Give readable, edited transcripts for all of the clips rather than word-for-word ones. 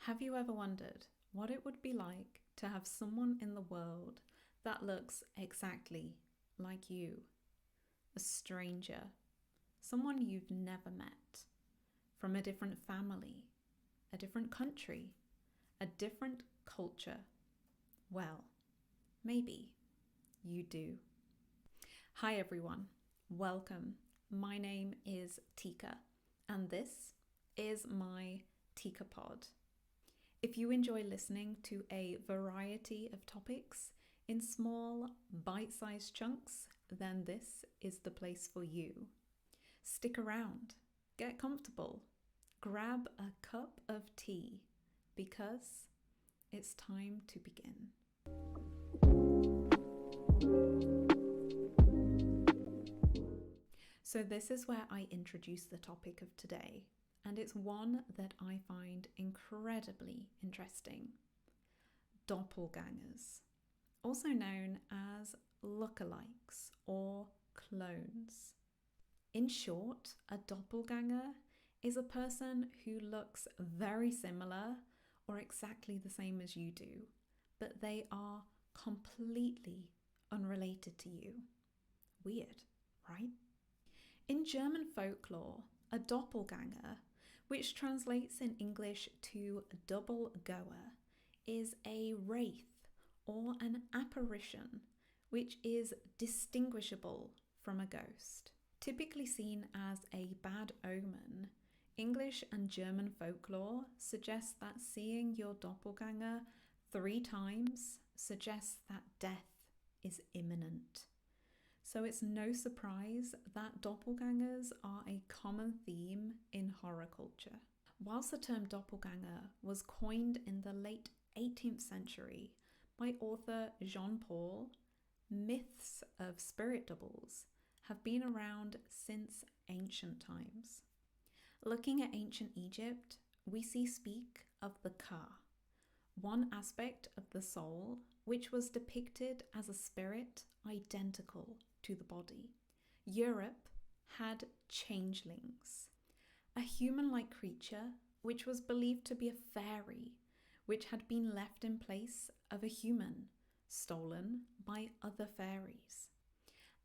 Have you ever wondered what it would be like to have someone in the world that looks exactly like you? A stranger, someone you've never met, from a different family, a different country, a different culture. Well, maybe you do. Hi everyone, welcome. My name is Tika, and this is my Tika Pod. If you enjoy listening to a variety of topics in small, bite-sized chunks, then this is the place for you. Stick around, get comfortable, grab a cup of tea, because it's time to begin. So this is where I introduce the topic of today, and it's one that I find incredibly interesting. Doppelgangers, also known as lookalikes or clones. In short, a doppelganger is a person who looks very similar or exactly the same as you do, but they are completely unrelated to you. Weird, right? In German folklore, a doppelganger, which translates in English to doppelgänger, is a wraith or an apparition which is distinguishable from a ghost. Typically seen as a bad omen, English and German folklore suggests that seeing your doppelganger 3 times suggests that death is imminent. So it's no surprise that doppelgangers are a common theme in horror culture. Whilst the term doppelganger was coined in the late 18th century by author Jean Paul, myths of spirit doubles have been around since ancient times. Looking at ancient Egypt, we speak of the Ka, one aspect of the soul which was depicted as a spirit identical to the body. Europe had changelings, a human-like creature which was believed to be a fairy, which had been left in place of a human, stolen by other fairies.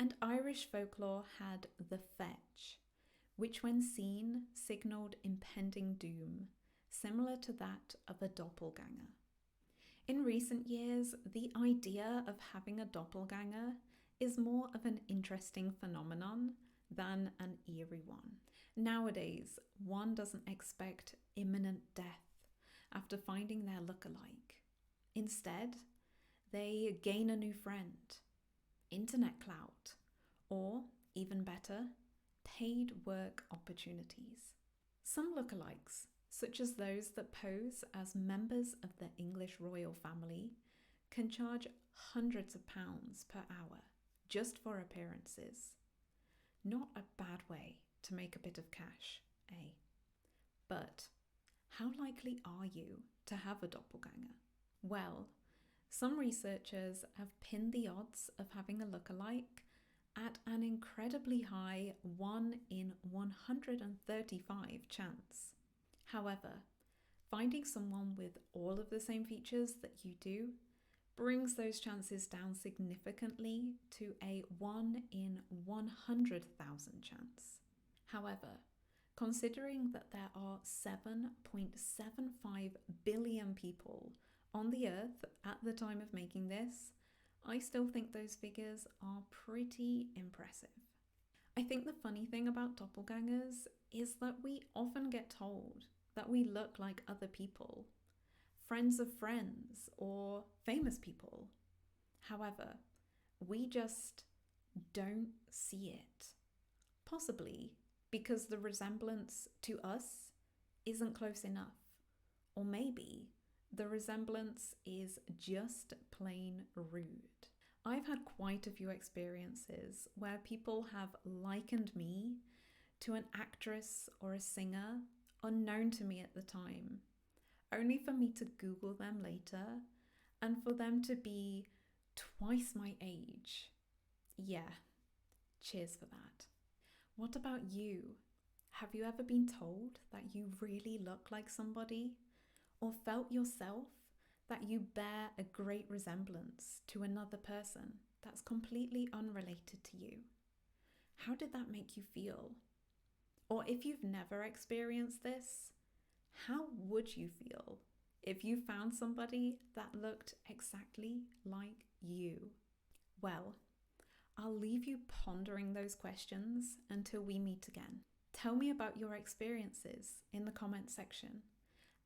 And Irish folklore had the fetch, which when seen signalled impending doom, similar to that of a doppelganger. In recent years, the idea of having a doppelganger is more of an interesting phenomenon than an eerie one. Nowadays, one doesn't expect imminent death after finding their lookalike. Instead, they gain a new friend, internet clout, or even better, paid work opportunities. Some lookalikes, such as those that pose as members of the English royal family, can charge hundreds of pounds per hour just for appearances. Not a bad way to make a bit of cash, eh? But how likely are you to have a doppelganger? Well, some researchers have pinned the odds of having a lookalike at an incredibly high 1 in 135 chance. However, finding someone with all of the same features that you do brings those chances down significantly to a 1 in 100,000 chance. However, considering that there are 7.75 billion people on the earth at the time of making this, I still think those figures are pretty impressive. I think the funny thing about doppelgangers is that we often get told that we look like other people, friends of friends, or famous people. However, we just don't see it. Possibly because the resemblance to us isn't close enough. Or maybe the resemblance is just plain rude. I've had quite a few experiences where people have likened me to an actress or a singer unknown to me at the time, only for me to Google them later and for them to be twice my age. Yeah, cheers for that. What about you? Have you ever been told that you really look like somebody? or felt yourself that you bear a great resemblance to another person that's completely unrelated to you? How did that make you feel? Or if you've never experienced this, how would you feel if you found somebody that looked exactly like you? Well, I'll leave you pondering those questions until we meet again. Tell me about your experiences in the comment section.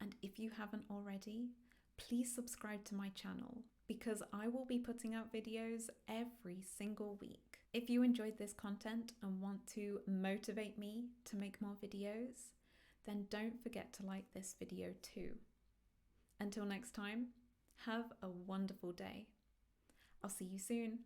And if you haven't already, please subscribe to my channel because I will be putting out videos every single week. If you enjoyed this content and want to motivate me to make more videos, then don't forget to like this video too. Until next time, have a wonderful day. I'll see you soon.